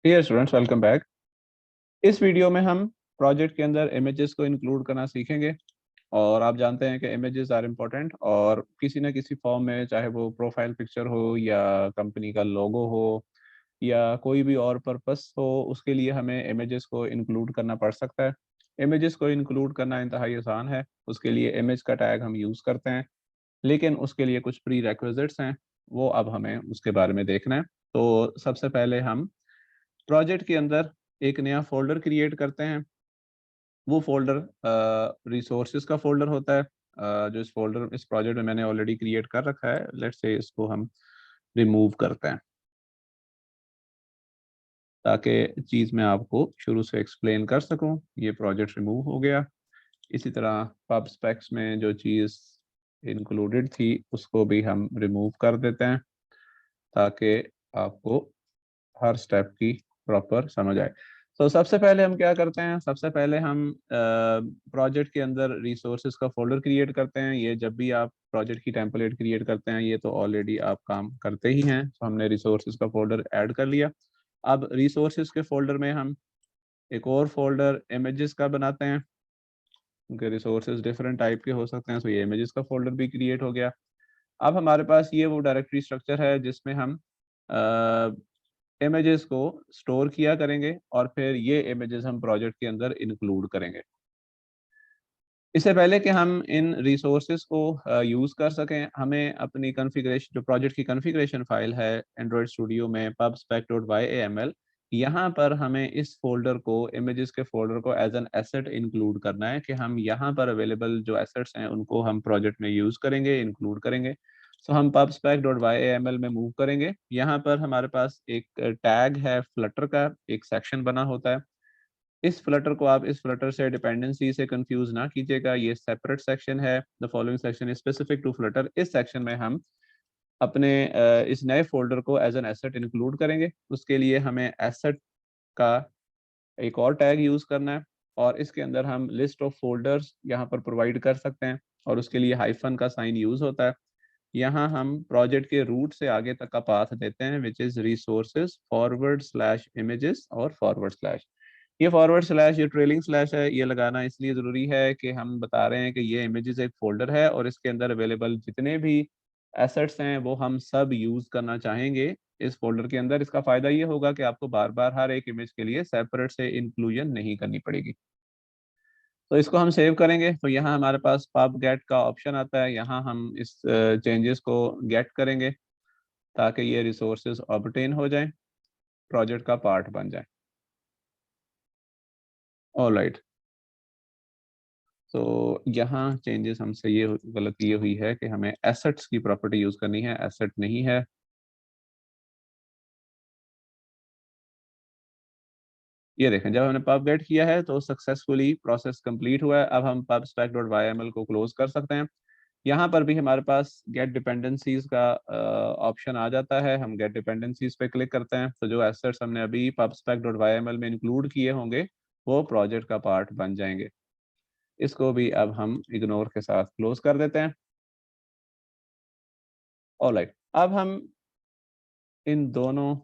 Dear students, welcome back. इस video में हम प्रोजेक्ट के अंदर इमेजेस को इंक्लूड करना सीखेंगे। और आप जानते हैं कि इमेजेस आर इम्पोर्टेंट, और किसी न किसी फॉर्म में, चाहे वो प्रोफाइल पिक्चर हो या कंपनी का लोगो हो या कोई भी और पर्पस हो, उसके लिए हमें इमेजेस को इंक्लूड करना पड़ सकता है। इमेजेस को इंक्लूड करना इंतहाई आसान है। उसके लिए इमेज का टैग हम यूज़ करते हैं, लेकिन उसके लिए कुछ प्री रेक्विजिट्स हैं, वो अब हमें उसके बारे में देखना है। तो सबसे पहले हम प्रोजेक्ट के अंदर एक नया फ़ोल्डर क्रिएट करते हैं। वो फ़ोल्डर रिसोर्सेज़ का फ़ोल्डर होता है। जो इस प्रोजेक्ट में मैंने ऑलरेडी क्रिएट कर रखा है। लेट्स से इसको हम रिमूव करते हैं, ताकि चीज़ मैं आपको शुरू से एक्सप्लेन कर सकूँ। ये प्रोजेक्ट रिमूव हो गया। इसी तरह पब स्पेक्स में जो चीज़ इंक्लूडेड थी, उसको भी हम रिमूव कर देते हैं, ताकि आपको हर स्टेप की प्रॉपर समझ आए। तो सबसे पहले हम क्या करते हैं, सबसे पहले हम प्रोजेक्ट के अंदर रिसोर्सेज का फ़ोल्डर क्रिएट करते हैं। ये जब भी आप प्रोजेक्ट की टेम्पलेट क्रिएट करते हैं, ये तो ऑलरेडी आप काम करते ही हैं। तो हमने रिसोर्सेज का फ़ोल्डर ऐड कर लिया। अब रिसोर्सेज के फ़ोल्डर में हम एक और फ़ोल्डर इमेजेस का बनाते हैं, क्योंकि रिसोर्सेज डिफरेंट टाइप के हो सकते हैं। तो ये इमेजेस का फ़ोल्डर भी क्रिएट हो गया। अब हमारे पास ये वो डायरेक्टरी स्ट्रक्चर है जिसमें हम इमेजेस को स्टोर किया करेंगे, और फिर ये इमेजेस हम प्रोजेक्ट के अंदर इंक्लूड करेंगे। इससे पहले कि हम इन रिसोर्सेज को यूज़ कर सकें, हमें अपनी कॉन्फ़िगरेशन, जो प्रोजेक्ट की कॉन्फ़िगरेशन फ़ाइल है एंड्रॉयड स्टूडियो में pubspec.yaml, यहाँ पर हमें इस फ़ोल्डर को, इमेजेस के फ़ोल्डर को एज़ एन एसेट इंक्लूड करना है, कि हम यहाँ पर अवेलेबल जो एसेट्स हैं उनको हम प्रोजेक्ट में यूज़ करेंगे, इंक्लूड करेंगे। सो हम pubspec.yaml में मूव करेंगे। यहाँ पर हमारे पास एक टैग है फ्लटर का, एक सेक्शन बना होता है। इस फ्लटर को आप इस फ्लटर से डिपेंडेंसी से कंफ्यूज ना कीजिएगा। ये सेपरेट सेक्शन है। The following section is specific to Flutter. इस सेक्शन में हम अपने इस नए फ़ोल्डर को एज़ एन एसेट इंक्लूड करेंगे। उसके लिए हमें एसेट का एक और टैग यूज़ करना है, और इसके अंदर हम लिस्ट ऑफ फ़ोल्डर्स यहाँ पर प्रोवाइड कर सकते हैं, और उसके लिए हाइफ़न का साइन यूज़ होता है। यहाँ हम प्रोजेक्ट के रूट से आगे तक का पाथ देते हैं, which is resources forward slash images और फॉरवर्ड स्लैश। ये फॉरवर्ड स्लैश, ये ट्रेलिंग स्लैश है, ये लगाना इसलिए ज़रूरी है कि हम बता रहे हैं कि ये इमेजेस एक फ़ोल्डर है, और इसके अंदर अवेलेबल जितने भी एसेट्स हैं वो हम सब यूज़ करना चाहेंगे इस फ़ोल्डर के अंदर। इसका फ़ायदा ये होगा कि आपको बार-बार हर एक इमेज के लिए सेपरेट से इंक्लूजन नहीं करनी पड़ेगी। तो इसको हम सेव करेंगे, तो यहाँ हमारे पास पब गेट का ऑप्शन आता है। यहाँ हम इस चेंजेस को गेट करेंगे, ताकि ये रिसोर्सेज ऑब्टेन हो जाएँ, प्रोजेक्ट का पार्ट बन जाएँ। ऑलराइट। तो यहाँ चेंजेस हमसे ये गलती ये हुई है कि हमें एसेट्स की प्रॉपर्टी यूज़ करनी है, एसेट नहीं है। ये देखें, जब हमने पब गेट किया है तो सक्सेसफुली प्रोसेस कंप्लीट हुआ है। अब हम pubspec.yml को क्लोज़ कर सकते हैं। यहाँ पर भी हमारे पास गेट डिपेंडेंसीज़ का ऑप्शन आ जाता है। हम गेट डिपेंडेंसीज़ पे क्लिक करते हैं, तो जो एसेट्स हमने अभी pubspec.yml में इंक्लूड किए होंगे, वो प्रोजेक्ट का पार्ट बन जाएँगे। इसको भी अब हम इग्नोर के साथ क्लोज़ कर देते हैं। ऑलराइट, अब हम इन दोनों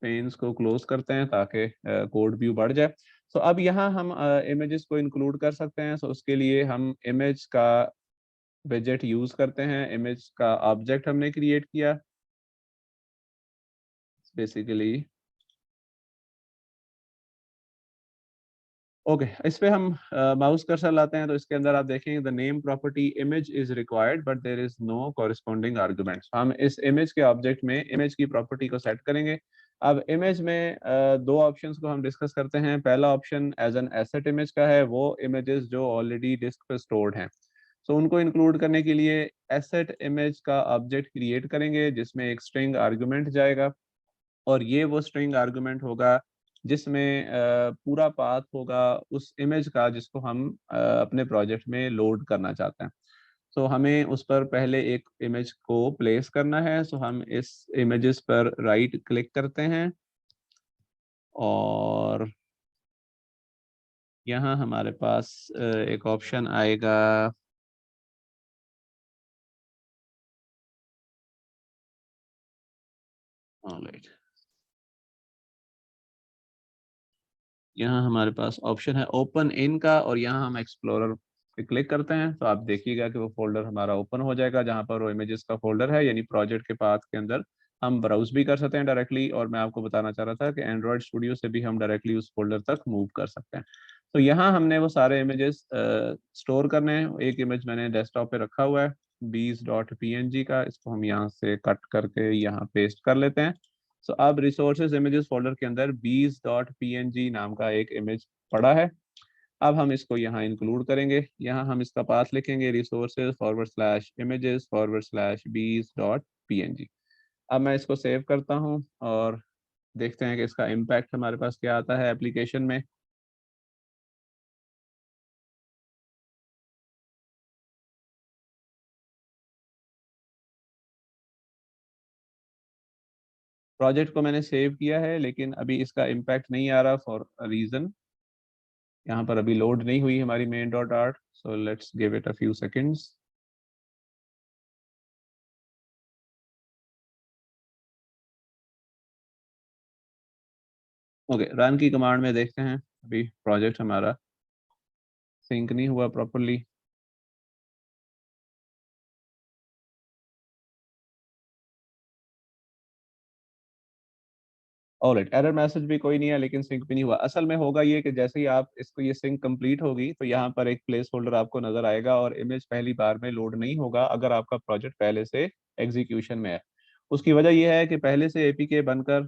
पेन्स को क्लोज़ करते हैं, ताकि कोड व्यू बढ़ जाए। सो अब यहाँ हम इमेजेस को इंक्लूड कर सकते हैं। सो उसके लिए हम इमेज का विजेट यूज़ करते हैं। इमेज का ऑब्जेक्ट हमने क्रिएट किया बेसिकली। ओके, इस पे हम माउस कर्सर लाते हैं, तो इसके अंदर आप देखेंगे the name property image is required but there is no corresponding arguments. हम इस इमेज के ऑब्जेक्ट में इमेज की प्रॉपर्टी को सेट करेंगे। अब इमेज में 2 ऑप्शंस को हम डिस्कस करते हैं। पहला option as an asset image का है, वो इमेजेस जो ऑलरेडी डिस्क पे स्टोर्ड हैं। सो उनको इंक्लूड करने के लिए एसेट इमेज का ऑब्जेक्ट क्रिएट करेंगे, जिसमें एक स्ट्रिंग आर्गुमेंट जाएगा, और ये वो स्ट्रिंग आर्गुमेंट होगा जिसमें पूरा पाथ होगा उस इमेज का जिसको हम अपने प्रोजेक्ट में लोड करना चाहते हैं। सो हमें उस पर पहले एक इमेज को प्लेस करना है। सो हम इस इमेजेस पर राइट क्लिक करते हैं, और यहाँ हमारे पास एक ऑप्शन आएगा। ऑलराइट, यहाँ हमारे पास ऑप्शन है ओपन इन का, और यहाँ हम एक्सप्लोरर पे क्लिक करते हैं तो आप देखिएगा कि वो फोल्डर हमारा ओपन हो जाएगा जहाँ पर वो इमेजेस का फोल्डर है, यानी प्रोजेक्ट के पाथ के अंदर हम ब्राउज भी कर सकते हैं डायरेक्टली। और मैं आपको बताना चाह रहा था कि एंड्रॉयड स्टूडियो से भी हम डायरेक्टली उस फोल्डर तक मूव कर सकते हैं। तो यहाँ हमने वो सारे इमेजेस स्टोर करने हैं। एक इमेज मैंने डेस्कटॉप पे रखा हुआ है bees.png का, इसको हम यहाँ से कट करके यहाँ पेस्ट कर लेते हैं। सो अब रिसोर्सेज इमेजेस फोल्डर के अंदर bees.png नाम का एक इमेज पड़ा है। अब हम इसको यहाँ इंक्लूड करेंगे। यहाँ हम इसका पाथ लिखेंगे रिसोर्सेज /images/bees.png। अब मैं इसको सेव करता हूँ और देखते हैं कि इसका इम्पैक्ट हमारे पास क्या आता है एप्लीकेशन में। प्रोजेक्ट को मैंने सेव किया है लेकिन अभी इसका इम्पैक्ट नहीं आ रहा फॉर रीज़न, यहाँ पर अभी लोड नहीं हुई हमारी main.art। So let's give it a few seconds. Okay, run की कमांड में देखते हैं अभी प्रोजेक्ट हमारा सिंक नहीं हुआ प्रॉपरली। ऑलराइट, एरर मैसेज भी कोई नहीं है लेकिन सिंक भी नहीं हुआ। असल में होगा ये कि जैसे ही आप इसको ये सिंक कंप्लीट होगी तो यहाँ पर एक प्लेस होल्डर आपको नजर आएगा और इमेज पहली बार में लोड नहीं होगा अगर आपका प्रोजेक्ट पहले से एग्जीक्यूशन में है। उसकी वजह यह है कि पहले से एपीके बनकर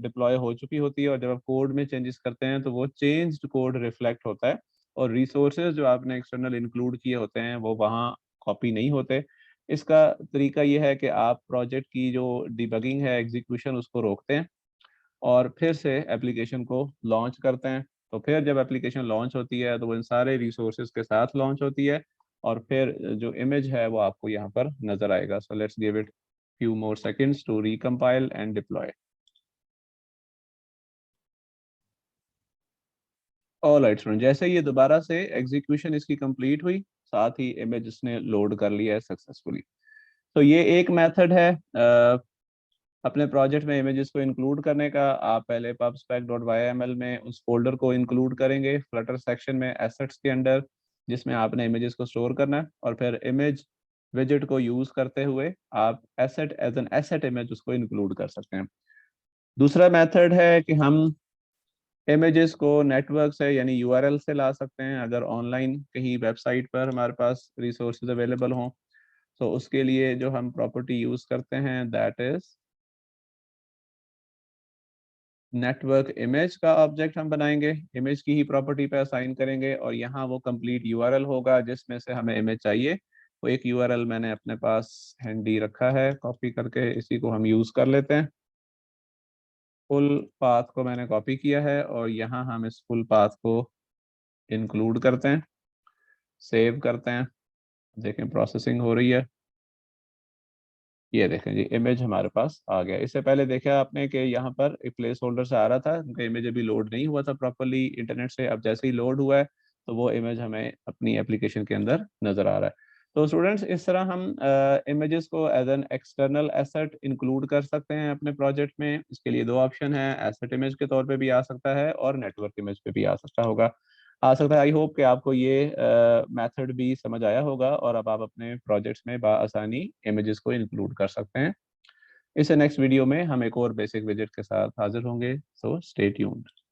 डिप्लॉय हो चुकी होती है और जब आप कोड में चेंजेस करते हैं तो वो चेंज्ड कोड रिफ्लेक्ट होता है और रिसोर्सेज जो आपने एक्सटर्नल इंक्लूड किए होते हैं वो वहाँ कॉपी नहीं होते। इसका तरीका यह है कि आप प्रोजेक्ट की जो डिबगिंग है, एग्जीक्यूशन, उसको रोकते हैं और फिर से एप्लीकेशन को लॉन्च करते हैं। तो फिर जब एप्लीकेशन लॉन्च होती है तो वो इन सारे रिसोर्सेज के साथ लॉन्च होती है और फिर जो इमेज है वो आपको यहाँ पर नजर आएगा। So let's give it few more seconds to recompile and deploy. Alright student, जैसे ये दोबारा से एग्जीक्यूशन इसकी कंप्लीट हुई, साथ ही इमेज इसने लोड कर लिया है सक्सेसफुली। तो ये एक मेथड है अपने प्रोजेक्ट में इमेजेस को इंक्लूड करने का। आप पहले pubspec.yml में उस फोल्डर को इंक्लूड करेंगे फ्लटर सेक्शन में एसेट्स के अंडर, जिसमें आपने इमेजेस को स्टोर करना है, और फिर इमेज विजेट को यूज करते हुए आप asset as an asset image उसको इंक्लूड कर सकते हैं। दूसरा मेथड है कि हम इमेजेस को नेटवर्क से यानी यूआरएल से ला सकते हैं अगर ऑनलाइन कहीं वेबसाइट पर हमारे पास रिसोर्सेज अवेलेबल हों। तो उसके लिए जो हम प्रॉपर्टी यूज करते हैं दैट इज नेटवर्क इमेज का ऑब्जेक्ट हम बनाएंगे, इमेज की ही प्रॉपर्टी पे असाइन करेंगे और यहाँ वो कंप्लीट यूआरएल होगा जिसमें से हमें इमेज चाहिए। वो एक यूआरएल मैंने अपने पास हैंडी रखा है कॉपी करके, इसी को हम यूज़ कर लेते हैं। फुल पाथ को मैंने कॉपी किया है और यहाँ हम इस फुल पाथ को इंक्लूड करते हैं, सेव करते हैं। देखें प्रोसेसिंग हो रही है। ये देखें जी, इमेज हमारे पास आ गया। इससे पहले देखा आपने कि यहाँ पर एक प्लेस होल्डर से आ रहा था क्योंकि इमेज अभी लोड नहीं हुआ था प्रॉपरली इंटरनेट से। अब जैसे ही लोड हुआ है तो वो इमेज हमें अपनी एप्लीकेशन के अंदर नज़र आ रहा है। तो स्टूडेंट्स, इस तरह हम इमेजेस को as an external asset include कर सकते हैं अपने प्रोजेक्ट में। इसके लिए दो ऑप्शन है, एसेट इमेज के तौर पे भी आ सकता है और नेटवर्क इमेज पे भी आ सकता है। आई होप कि आपको ये मेथड भी समझ आया होगा और अब आप अपने प्रोजेक्ट्स में बआसानी इमेजेस को इंक्लूड कर सकते हैं। इस नेक्स्ट वीडियो में हम एक और बेसिक विजेट के साथ हाजिर होंगे। So stay tuned.